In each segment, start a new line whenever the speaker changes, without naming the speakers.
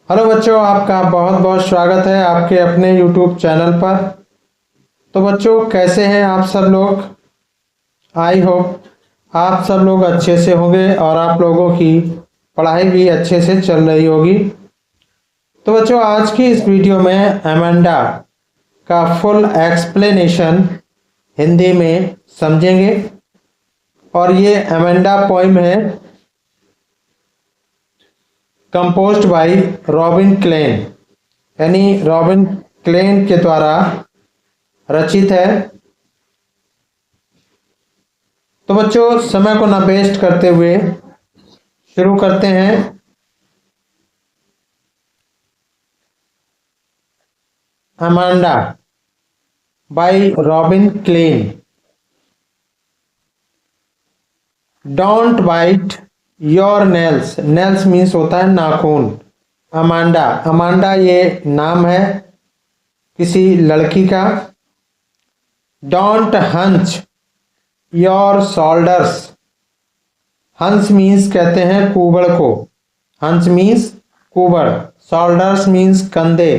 Hello बच्चों, आपका बहुत बहुत स्वागत है आपके अपने YouTube चैनल पर। तो बच्चों, कैसे हैं आप सब लोग। आई होप आप सब लोग अच्छे से होंगे और आप लोगों की पढ़ाई भी अच्छे से चल रही होगी। तो बच्चों, आज की इस वीडियो में अमेंडा का फुल एक्सप्लेनेशन हिंदी में समझेंगे। और ये अमेंडा पोइम है कंपोज्ड बाय रॉबिन क्लेन, यानी रॉबिन क्लेन के द्वारा रचित है। तो बच्चों, समय को न वेस्ट करते हुए शुरू करते हैं। Amanda by Robin Klein. Don't bite your nails. Nails means होता है नाखून। अमांडा, अमांडा ये नाम है किसी लड़की का। Don't hunch your shoulders. हंस मीन्स कहते हैं कुबड़ को। हंस मीन्स कुबड़, शोल्डर्स मीन्स कंधे।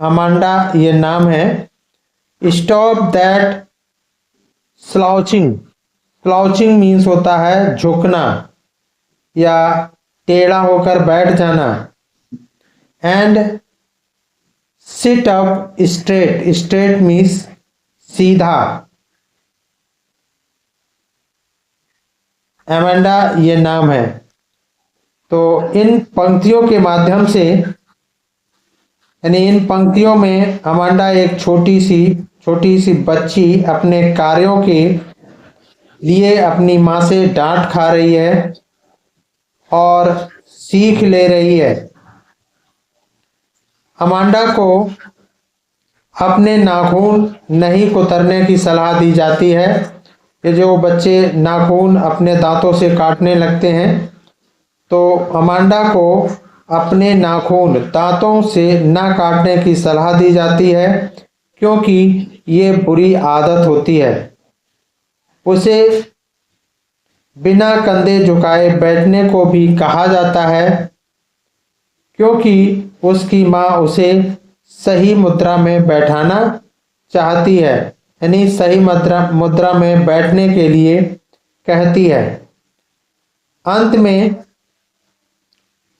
अमांडा ये नाम है। Stop that slouching. Slouching means होता है झुकना या टेढ़ा होकर बैठ जाना। And sit up straight. Straight means सीधा। अमांडा ये नाम है। तो इन पंक्तियों के माध्यम से, यानी इन पंक्तियों में अमांडा एक छोटी सी बच्ची अपने कार्यों के लिए अपनी माँ से डांट खा रही है और सीख ले रही है। अमांडा को अपने नाखून नहीं कुतरने की सलाह दी जाती है। ये जो बच्चे नाखून अपने दांतों से काटने लगते हैं, तो अमांडा को अपने नाखून दांतों से ना काटने की सलाह दी जाती है, क्योंकि ये बुरी आदत होती है। उसे बिना कंधे झुकाए बैठने को भी कहा जाता है, क्योंकि उसकी माँ उसे सही मुद्रा में बैठाना चाहती है, यानी सही मुद्रा में बैठने के लिए कहती है। अंत में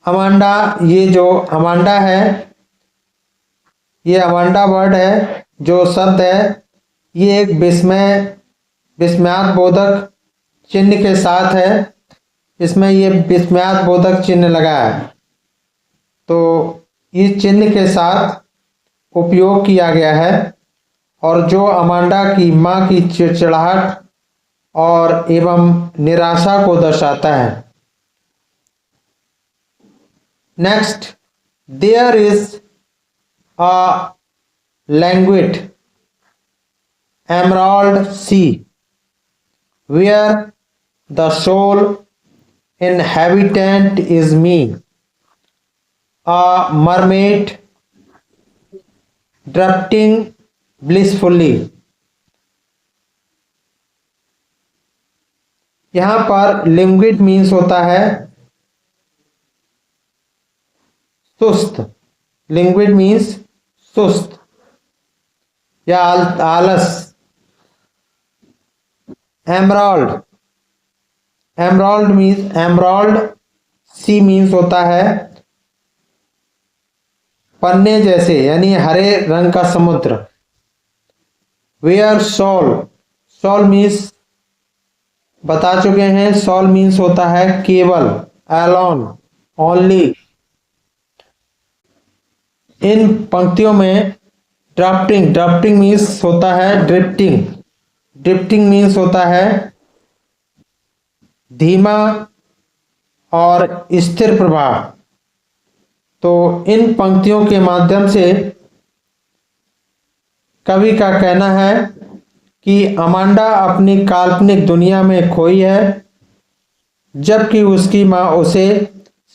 अमांडा, ये जो अमांडा है, ये अमांडा वर्ड है, जो शब्द है, ये एक विस्मयात्मक चिन्ह के साथ है। इसमें ये विस्मयात्मक चिन्ह लगा है, तो इस चिन्ह के साथ उपयोग किया गया है, और जो अमांडा की माँ की चिड़चिड़ाहट और एवं निराशा को दर्शाता है। Next, there is a languid emerald sea where the sole inhabitant is me, a mermaid drifting blissfully। यहां पर लिंग्विड मीन्स होता है सुस्त। लिंग्विड मीन्स सुस्त या आलस। Emerald, emerald means, emerald sea means होता है पन्ने जैसे, यानी हरे रंग का समुद्र। वेयर सोल, सोल मीन्स बता चुके हैं, सोल मीन्स होता है केवल, अलोन, ओनली। इन पंक्तियों में ड्राफ्टिंग, ड्राफ्टिंग मीन्स होता है ड्रिफ्टिंग। ड्रिफ्टिंग मीन्स होता है धीमा और स्थिर प्रवाह। तो इन पंक्तियों के माध्यम से कवि का कहना है कि अमांडा अपनी काल्पनिक दुनिया में खोई है, जबकि उसकी माँ उसे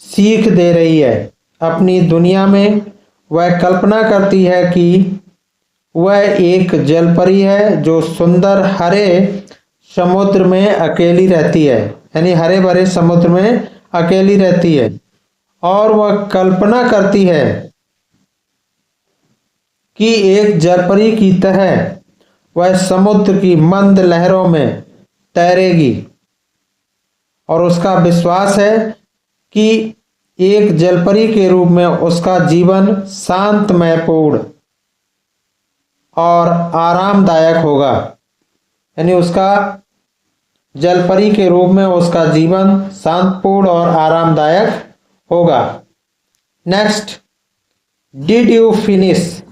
सीख दे रही है। अपनी दुनिया में वह कल्पना करती है कि वह एक जलपरी है जो सुंदर हरे समुद्र में अकेली रहती है, यानी हरे भरे समुद्र में अकेली रहती है। और वह कल्पना करती है कि एक जलपरी की तरह वह समुद्र की मंद लहरों में तैरेगी, और उसका विश्वास है कि एक जलपरी के रूप में उसका जीवन शांतमयपूर्ण और आरामदायक होगा। यानी उसका जलपरी के रूप में उसका जीवन शांतपूर्ण और आरामदायक होगा। Next, did you finish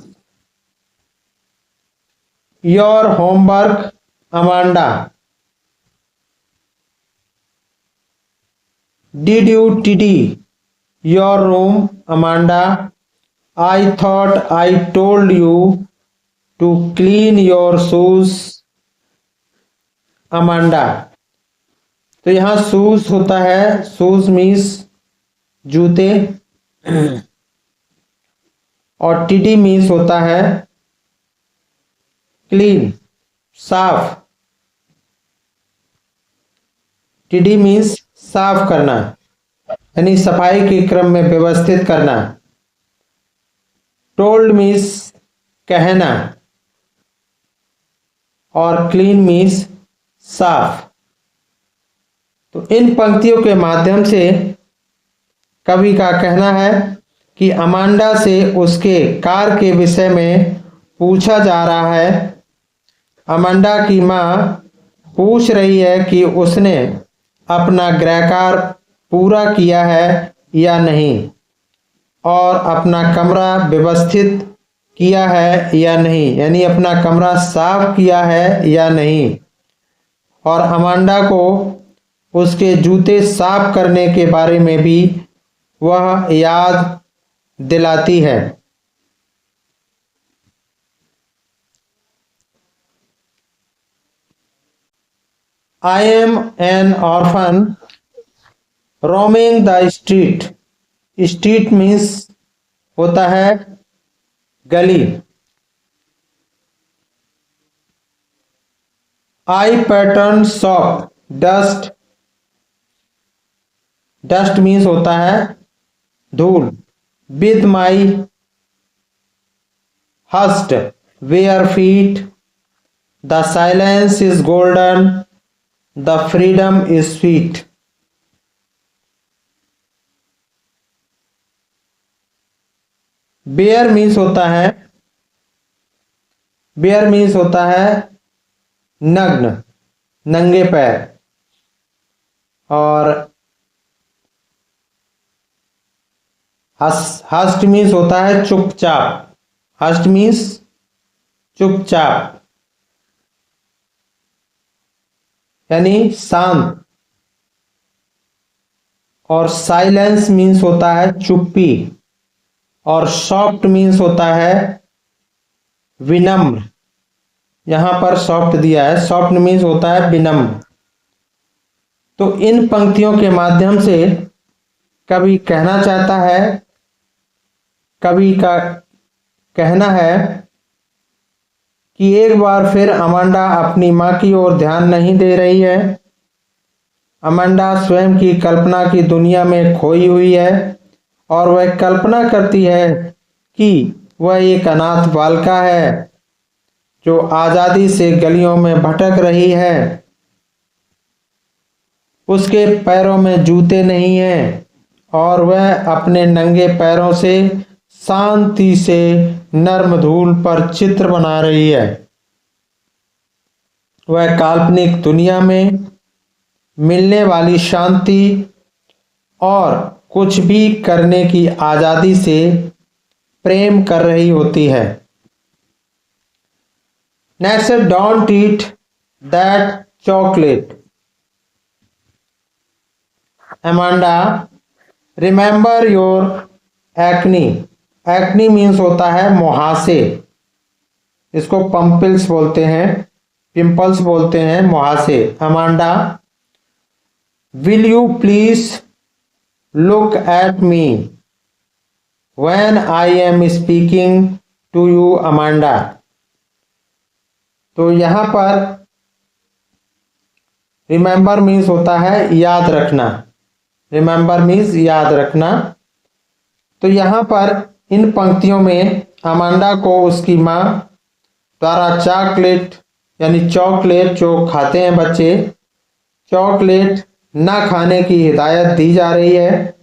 your homework Amanda? Did you tidy your room, Amanda? I thought I told you to clean your shoes, Amanda. तो यहाँ शूज होता है, शूज मीन्स जूते, और टीडी मीन्स होता है क्लीन, साफ। टीडी मीन्स साफ करना, यानी सफाई के क्रम में व्यवस्थित करना। टोल्ड मीन्स कहना, और क्लीन मीन्स साफ। तो इन पंक्तियों के माध्यम से कवि का कहना है कि अमांडा से उसके कार के विषय में पूछा जा रहा है। अमांडा की माँ पूछ रही है कि उसने अपना गृहकार्य पूरा किया है या नहीं, और अपना कमरा व्यवस्थित किया है या नहीं, यानी अपना कमरा साफ किया है या नहीं। और अमांडा को उसके जूते साफ करने के बारे में भी वह याद दिलाती है। I am an orphan roaming the street. Street means होता है गली। I pattern shop dust. Dust means होता है धूल। With my hushed bare feet, the silence is golden, the freedom is sweet. Bare means होता है, बेयर मीन्स होता है नग्न, नंगे पैर। और हस्ट मीन्स होता है चुपचाप। हस्ट मीन्स चुपचाप, यानी शांत। और साइलेंस मीन्स होता है चुप्पी। और सॉफ्ट मीन्स होता है विनम्र। यहां पर सॉफ्ट दिया है, सॉफ्ट मीन्स होता है विनम्र। तो इन पंक्तियों के माध्यम से कवि कहना चाहता है, कवि का कहना है कि एक बार फिर अमांडा अपनी मां की ओर ध्यान नहीं दे रही है। अमांडा स्वयं की कल्पना की दुनिया में खोई हुई है, और वह कल्पना करती है कि वह एक अनाथ बालिका है जो आजादी से गलियों में भटक रही है। उसके पैरों में जूते नहीं हैं, और वह अपने नंगे पैरों से शांति से नर्म धूल पर चित्र बना रही है। वह काल्पनिक दुनिया में मिलने वाली शांति और कुछ भी करने की आजादी से प्रेम कर रही होती है। Next, don't eat that chocolate Amanda, remember your acne. Acne means होता है मुहासे, इसको पंपल्स बोलते हैं, पिंपल्स बोलते हैं, मुहासे। Amanda, will you please look at me when I am speaking to you, Amanda. तो यहां पर रिमेंबर मीन्स होता है याद रखना। रिमेंबर मीन्स याद रखना। तो यहाँ पर इन पंक्तियों में अमांडा को उसकी माँ द्वारा चॉकलेट यानी चॉकलेट जो खाते हैं बच्चे, चॉकलेट ना खाने की हिदायत दी जा रही है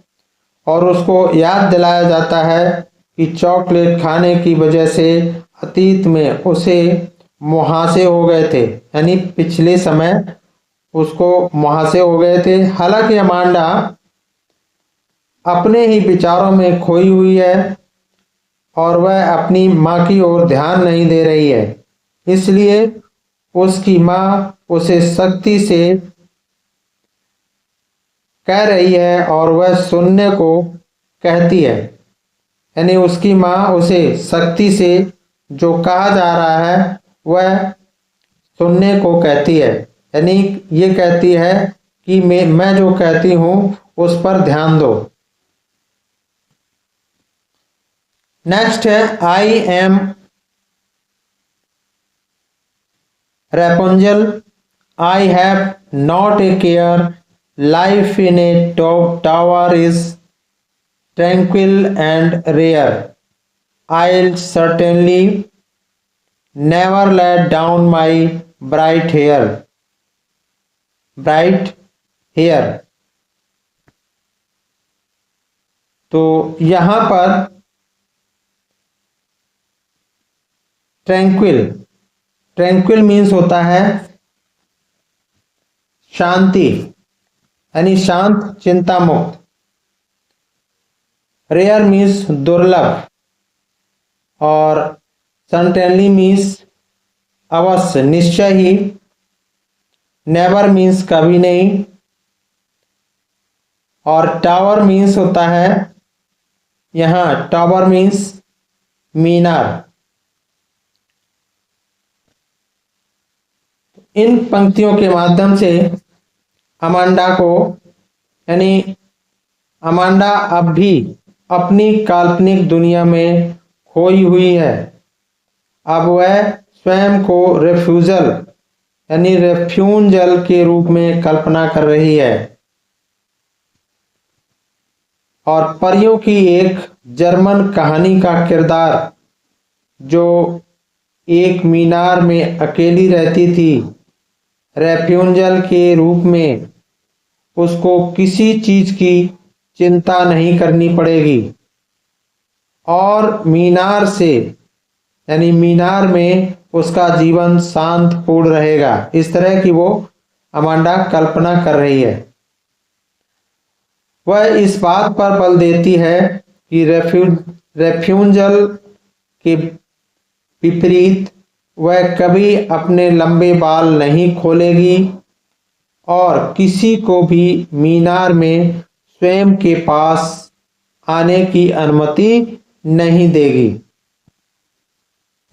और उसको याद दिलाया जाता है कि चॉकलेट खाने की वजह से अतीत में उसे मुहासे हो गए थे, यानी पिछले समय उसको मुहासे हो गए थे। हालांकि अमांडा अपने ही विचारों में खोई हुई है और वह अपनी माँ की ओर ध्यान नहीं दे रही है, इसलिए उसकी माँ उसे सख्ती से कह रही है और वह सुनने को कहती है, यानी उसकी माँ उसे सख्ती से जो कहा जा रहा है वह सुनने को कहती है, यानी ये कहती है कि मैं जो कहती हूँ उस पर ध्यान दो। नेक्स्ट है I am Rapunzel, I have not a care, life in A tower is tranquil and rare. I'll certainly never let down my bright hair. Bright hair. तो यहां पर ट्रैंक्विल, ट्रैंक्विल मीन्स होता है शांति, यानी शांत, चिंता मुक्त। रेयर मीन्स दुर्लभ और सर्टेनली मीन्स अवश्य, निश्चय ही। नेवर मीन्स कभी नहीं और टावर मीन्स होता है, यहाँ टावर मीन्स मीनार। इन पंक्तियों के माध्यम से अमांडा को, यानी अमांडा अब भी अपनी काल्पनिक दुनिया में खोई हुई है। अब वह स्वयं को रेफ्यूजल यानी रेफ्यूंजल के रूप में कल्पना कर रही है और परियों की एक जर्मन कहानी का किरदार जो एक मीनार में अकेली रहती थी, रेफ्यूंजल के रूप में उसको किसी चीज की चिंता नहीं करनी पड़ेगी और मीनार से यानी मीनार में उसका जीवन शांतपूर्ण रहेगा। इस तरह की वो अमांडा कल्पना कर रही है। वह इस बात पर बल देती है कि रेफ्यूंजल के विपरीत वह कभी अपने लंबे बाल नहीं खोलेगी और किसी को भी मीनार में स्वयं के पास आने की अनुमति नहीं देगी।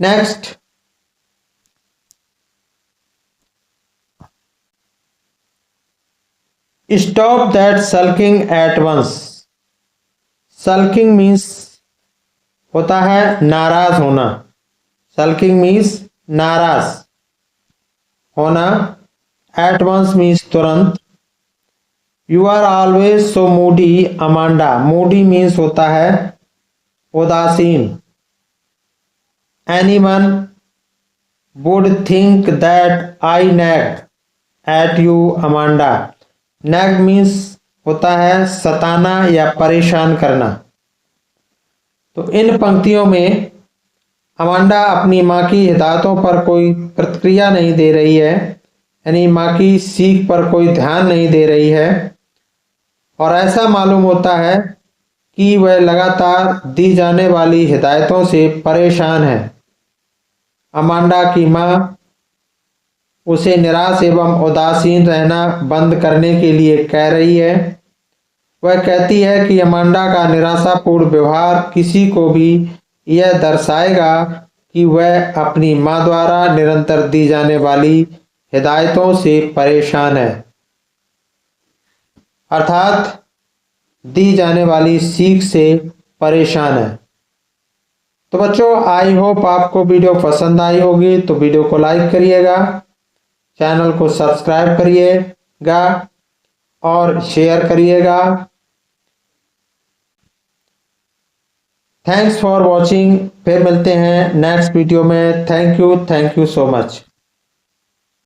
Next, stop that sulking at once. Sulking means होता है नाराज होना, सल्किंग मीन्स नाराज होना, एट वंस मीन्स तुरंत। You are always so moody Amanda, moody means होता है उदासीन। Anyone would think that I nag at you Amanda, nag means होता है सताना या परेशान करना। तो इन पंक्तियों में अमांडा अपनी माँ की हिदायतों पर कोई प्रतिक्रिया नहीं दे रही है, यानी माँ की सीख पर कोई ध्यान नहीं दे रही है और ऐसा मालूम होता है कि वह लगातार दी जाने वाली हिदायतों से परेशान है। अमांडा की माँ उसे निराश एवं उदासीन रहना बंद करने के लिए कह रही है। वह कहती है कि अमांडा का निराशापूर्ण व्यवहार किसी को भी यह दर्शाएगा कि वह अपनी माँ द्वारा निरंतर दी जाने वाली हिदायतों से परेशान है, अर्थात दी जाने वाली सीख से परेशान है। तो बच्चों, आई होप आपको वीडियो पसंद आई होगी, तो वीडियो को लाइक करिएगा, चैनल को सब्सक्राइब करिएगा और शेयर करिएगा। Thanks for watching. फिर मिलते हैं नेक्स्ट वीडियो में। Thank you so much.